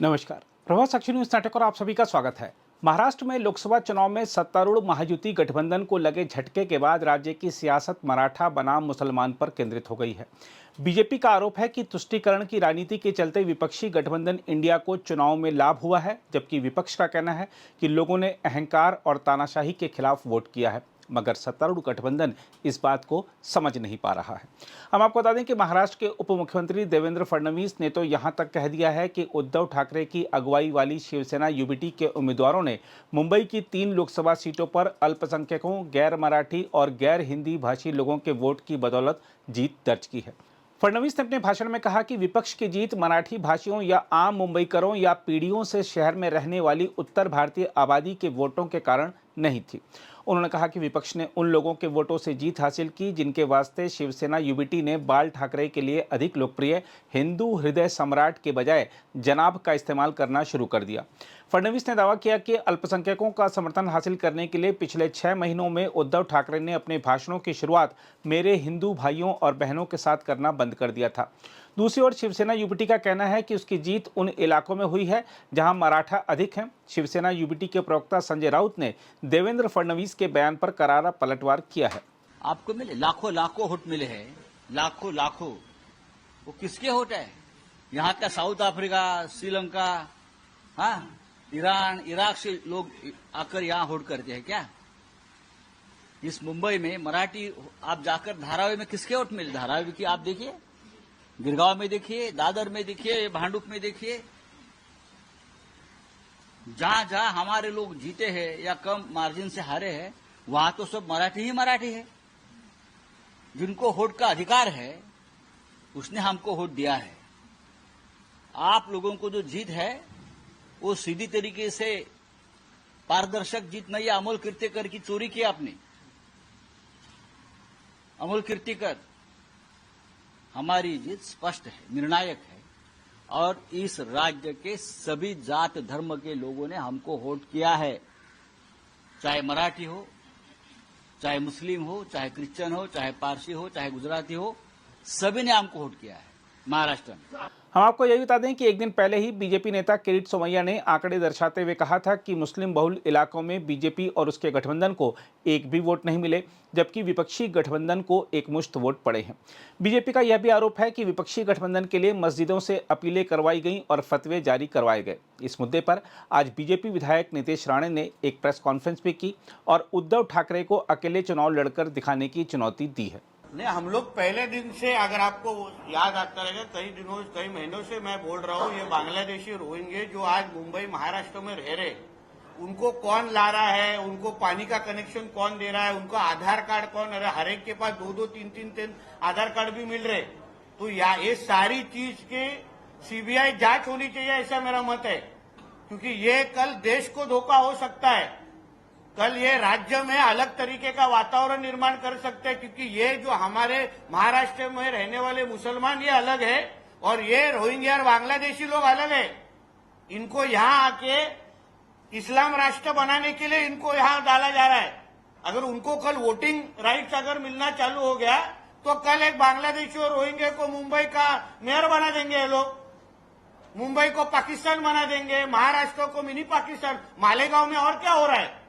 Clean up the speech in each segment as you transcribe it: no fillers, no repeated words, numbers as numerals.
नमस्कार। प्रभात साक्षी न्यूज नाटक और आप सभी का स्वागत है। महाराष्ट्र में लोकसभा चुनाव में सत्तारूढ़ महायुति गठबंधन को लगे झटके के बाद राज्य की सियासत मराठा बनाम मुसलमान पर केंद्रित हो गई है। बीजेपी का आरोप है कि तुष्टीकरण की राजनीति के चलते विपक्षी गठबंधन इंडिया को चुनाव में लाभ हुआ है, जबकि विपक्ष का कहना है कि लोगों ने अहंकार और तानाशाही के खिलाफ वोट किया है, मगर सत्तारूढ़ गठबंधन इस बात को समझ नहीं पा रहा है। हम आपको बता दें कि महाराष्ट्र के उप मुख्यमंत्री देवेंद्र फडणवीस ने तो यहां तक कह दिया है कि उद्धव ठाकरे की अगुवाई वाली शिवसेना यूबीटी के उम्मीदवारों ने मुंबई की 3 लोकसभा सीटों पर अल्पसंख्यकों, गैर मराठी और गैर हिंदी भाषी लोगों के वोट की बदौलत जीत दर्ज की है। फडणवीस ने अपने भाषण में कहा कि विपक्ष की जीत मराठी भाषियों या आम मुंबईकरों या पीढ़ियों से शहर में रहने वाली उत्तर भारतीय आबादी के वोटों के कारण नहीं थी। उन्होंने कहा कि विपक्ष ने उन लोगों के वोटों से जीत हासिल की जिनके वास्ते शिवसेना यूबीटी ने बाल ठाकरे के लिए अधिक लोकप्रिय हिंदू हृदय सम्राट के बजाय जनाब का इस्तेमाल करना शुरू कर दिया। फडणवीस ने दावा किया कि अल्पसंख्यकों का समर्थन हासिल करने के लिए पिछले 6 महीनों में उद्धव ठाकरे ने अपने भाषणों की शुरुआत मेरे हिंदू भाइयों और बहनों के साथ करना बंद कर दिया था। दूसरी ओर शिवसेना यूबीटी का कहना है कि उसकी जीत उन इलाकों में हुई है जहां मराठा अधिक हैं। शिवसेना यूबीटी के प्रवक्ता संजय राउत ने देवेंद्र फडणवीस के बयान पर करारा पलटवार किया है। आपको मिले लाखों लाखों वोट मिले हैं, लाखों लाखों। वो किसके वोट है? यहाँ का साउथ अफ्रीका, श्रीलंका, हाँ, ईरान, इराक से लोग आकर यहाँ वोट करते हैं क्या? इस मुंबई में मराठी आप जाकर धारावी में किसके वोट मिले? धारावी की आप देखिए, गिरगांव में देखिए, दादर में देखिए, भांडुप में देखिए, जहां जहां हमारे लोग जीते हैं या कम मार्जिन से हारे हैं, वहां तो सब मराठी ही मराठी है। जिनको वोट का अधिकार है उसने हमको वोट दिया है। आप लोगों को जो जीत है वो सीधी तरीके से पारदर्शक जीत नहीं है। अमोल कीर्तिकर की चोरी की आपने। अमोल कीर्तिकर, हमारी जीत स्पष्ट है, निर्णायक है, और इस राज्य के सभी जात धर्म के लोगों ने हमको वोट किया है। चाहे मराठी हो, चाहे मुस्लिम हो, चाहे क्रिश्चियन हो, चाहे पारसी हो, चाहे गुजराती हो, सभी ने हमको वोट किया है महाराष्ट्र में। हम आपको यह बता दें कि एक दिन पहले ही बीजेपी नेता किरीट सोमैया ने आंकड़े दर्शाते हुए कहा था कि मुस्लिम बहुल इलाकों में बीजेपी और उसके गठबंधन को एक भी वोट नहीं मिले, जबकि विपक्षी गठबंधन को एक मुश्त वोट पड़े हैं। बीजेपी का यह भी आरोप है कि विपक्षी गठबंधन के लिए मस्जिदों से अपीलें करवाई गईं और फतवे जारी करवाए गए। इस मुद्दे पर आज बीजेपी विधायक नितेश राणे ने एक प्रेस कॉन्फ्रेंस भी की और उद्धव ठाकरे को अकेले चुनाव लड़कर दिखाने की चुनौती दी है। नहीं, हम लोग पहले दिन से, अगर आपको याद आता रहेगा, कई महीनों से मैं बोल रहा हूँ, ये बांग्लादेशी रोहिंग्या जो आज मुंबई महाराष्ट्र में रह रहे, उनको कौन ला रहा है, उनको पानी का कनेक्शन कौन दे रहा है, उनको आधार कार्ड कौन, अरे हर एक के पास 2-2, 3-3 आधार कार्ड भी मिल रहे। तो ये सारी चीज के सीबीआई जांच होनी चाहिए, ऐसा मेरा मत है, क्योंकि ये कल देश को धोखा हो सकता है। कल ये राज्य में अलग तरीके का वातावरण निर्माण कर सकते हैं, क्योंकि ये जो हमारे महाराष्ट्र में रहने वाले मुसलमान ये अलग है और ये रोहिंग्या और बांग्लादेशी लोग अलग है। इनको यहाँ आके इस्लाम राष्ट्र बनाने के लिए इनको यहाँ डाला जा रहा है। अगर उनको कल वोटिंग राइट्स अगर मिलना चालू हो गया तो कल एक बांग्लादेशी और रोहिंग्या को मुंबई का मेयर बना देंगे ये लोग, मुंबई को पाकिस्तान बना देंगे, महाराष्ट्र को मिनी पाकिस्तान। मालेगांव में और क्या हो रहा है?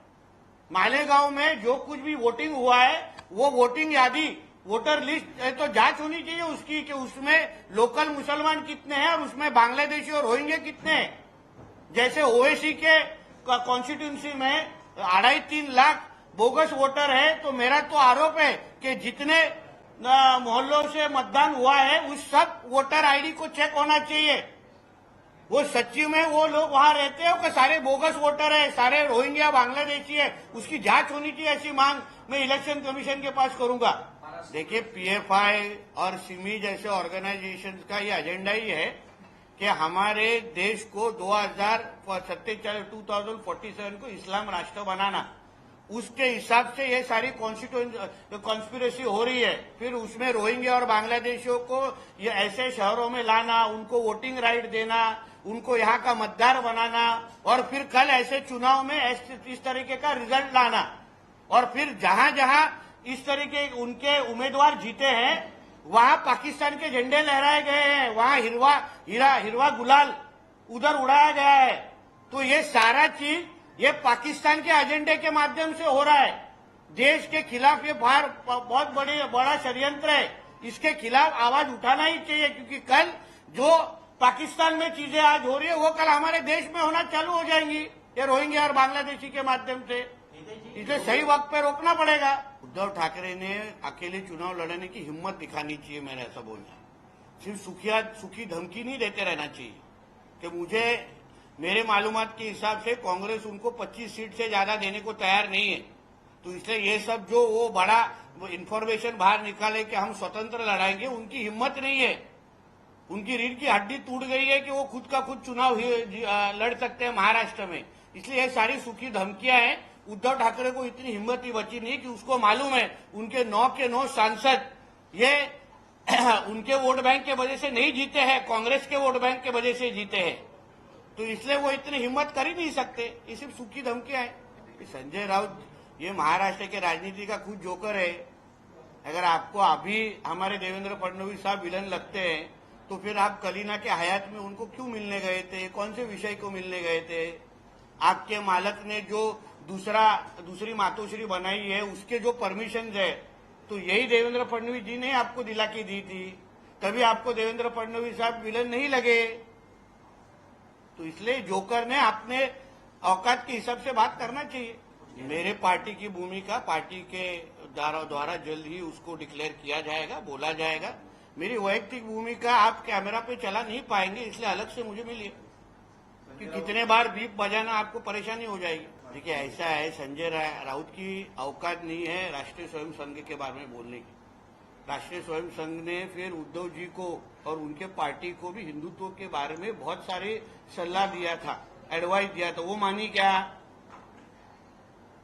मालेगांव में जो कुछ भी वोटिंग हुआ है वो वोटिंग यादी, वोटर लिस्ट तो जांच होनी चाहिए उसकी, कि उसमें लोकल मुसलमान कितने हैं और उसमें बांग्लादेशी और रोहिंग्या कितने हैं। जैसे ओवैसी के कॉन्स्टिट्यूंसी में 2.5-3 लाख बोगस वोटर है, तो मेरा तो आरोप है कि जितने मोहल्लों से मतदान हुआ है उस सब वोटर आईडी को चेक होना चाहिए। वो सच्ची में वो लोग वहां रहते हैं कि सारे बोगस वोटर है, सारे रोहिंग्या बांग्लादेशी है, उसकी जांच होनी चाहिए, ऐसी मांग मैं इलेक्शन कमीशन के पास करूंगा। देखिए, पीएफआई और सिमी जैसे ऑर्गेनाइजेशन का ये एजेंडा ही है कि हमारे देश को 2047 को इस्लाम राष्ट्र बनाना। उसके हिसाब से ये सारी कॉन्स्पिरेसी हो रही है। फिर उसमें रोहिंग्या और बांग्लादेशियों को ये ऐसे शहरों में लाना, उनको वोटिंग राइट देना, उनको यहाँ का मतदार बनाना, और फिर कल ऐसे चुनाव में इस तरीके का रिजल्ट लाना, और फिर जहां जहां इस तरीके उनके उम्मीदवार जीते हैं वहां पाकिस्तान के झंडे लहराए गए हैं, वहां हिरवा गुलाल उधर उड़ाया गया है। तो ये सारा चीज ये पाकिस्तान के एजेंडे के माध्यम से हो रहा है। देश के खिलाफ ये बाहर बहुत बड़ा षड्यंत्र है। इसके खिलाफ आवाज उठाना ही चाहिए, क्योंकि कल जो पाकिस्तान में चीजें आज हो रही है वो कल हमारे देश में होना चालू हो जाएंगी, ये रोहिंग्या और बांग्लादेशी के माध्यम से। इसे सही वक्त पे रोकना पड़ेगा। उद्धव ठाकरे ने अकेले चुनाव लड़ने की हिम्मत दिखानी चाहिए, मैंने ऐसा बोलना। सिर्फ सुखी धमकी नहीं देते रहना चाहिए कि मुझे मेरे मालूमात के हिसाब से कांग्रेस उनको 25 सीट से ज्यादा देने को तैयार नहीं है। तो इसलिए ये सब जो वो बड़ा इंफॉर्मेशन बाहर निकाले कि हम स्वतंत्र लड़ाएंगे, उनकी हिम्मत नहीं है। उनकी रीढ़ की हड्डी टूट गई है कि वो खुद का खुद चुनाव लड़ सकते हैं महाराष्ट्र में। इसलिए ये सारी सूखी धमकियां हैं। उद्धव ठाकरे को इतनी हिम्मत ही बची नहीं कि उसको मालूम है उनके 9 के 9 सांसद ये उनके वोट बैंक के वजह से नहीं जीते हैं, कांग्रेस के वोट बैंक के वजह से जीते हैं। तो इसलिए वो इतनी हिम्मत कर ही नहीं सकते। ये सिर्फ सूखी धमकियां हैं। संजय राउत ये महाराष्ट्र के राजनीति का खुद जोकर है। अगर आपको अभी हमारे देवेंद्र फडणवीस साहब विलन लगते हैं तो फिर आप कलीना के हयात में उनको क्यों मिलने गए थे? कौन से विषय को मिलने गए थे? आपके मालक ने जो दूसरी मातोश्री बनाई है उसके जो परमिशन है तो यही देवेंद्र फडणवीस जी ने आपको दिला के दी थी। तभी आपको देवेंद्र फडणवीस साहब विलन नहीं लगे। तो इसलिए जोकर ने अपने औकात के हिसाब से बात करना चाहिए। मेरे पार्टी की भूमिका पार्टी के द्वारा जल्द ही उसको डिक्लेयर किया जाएगा, बोला जाएगा। मेरी वैयक्तिक भूमिका आप कैमरा पे चला नहीं पाएंगे, इसलिए अलग से मुझे मिलिए कि कितने बार बीप बजाना आपको परेशानी हो जाएगी। देखिए ऐसा है, संजय राउत की औकात नहीं है राष्ट्रीय स्वयं संघ के बारे में बोलने की। राष्ट्रीय स्वयं संघ ने फिर उद्धव जी को और उनके पार्टी को भी हिंदुत्व के बारे में बहुत सारे सलाह दिया था, एडवाइस दिया था। वो मानी क्या?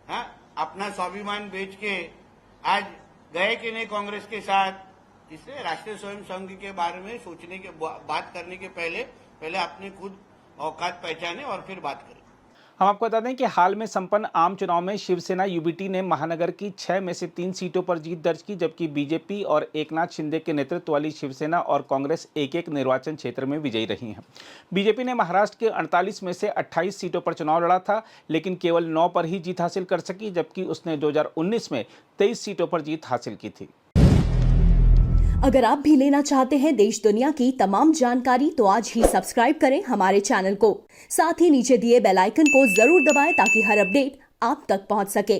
हाँ, अपना स्वाभिमान बेच के आज गए कि नहीं कांग्रेस के साथ? इसलिए राष्ट्रीय स्वयं संघ के बारे में सोचने के बात करने के पहले अपने खुद औकात पहचाने और फिर बात करें। हम आपको बता दें कि हाल में संपन्न आम चुनाव में शिवसेना यूबीटी ने महानगर की 6 में से 3 सीटों पर जीत दर्ज की, जबकि बीजेपी और एकनाथ शिंदे के नेतृत्व वाली शिवसेना और कांग्रेस एक निर्वाचन क्षेत्र में विजयी रही हैं। बीजेपी ने महाराष्ट्र के 48 में से 28 सीटों पर चुनाव लड़ा था, लेकिन केवल 9 पर ही जीत हासिल कर सकी, जबकि उसने 2019 में 23 सीटों पर जीत हासिल की थी। अगर आप भी लेना चाहते हैं देश दुनिया की तमाम जानकारी तो आज ही सब्सक्राइब करें हमारे चैनल को। साथ ही नीचे दिए बेल आइकन को जरूर दबाएं ताकि हर अपडेट आप तक पहुंच सके।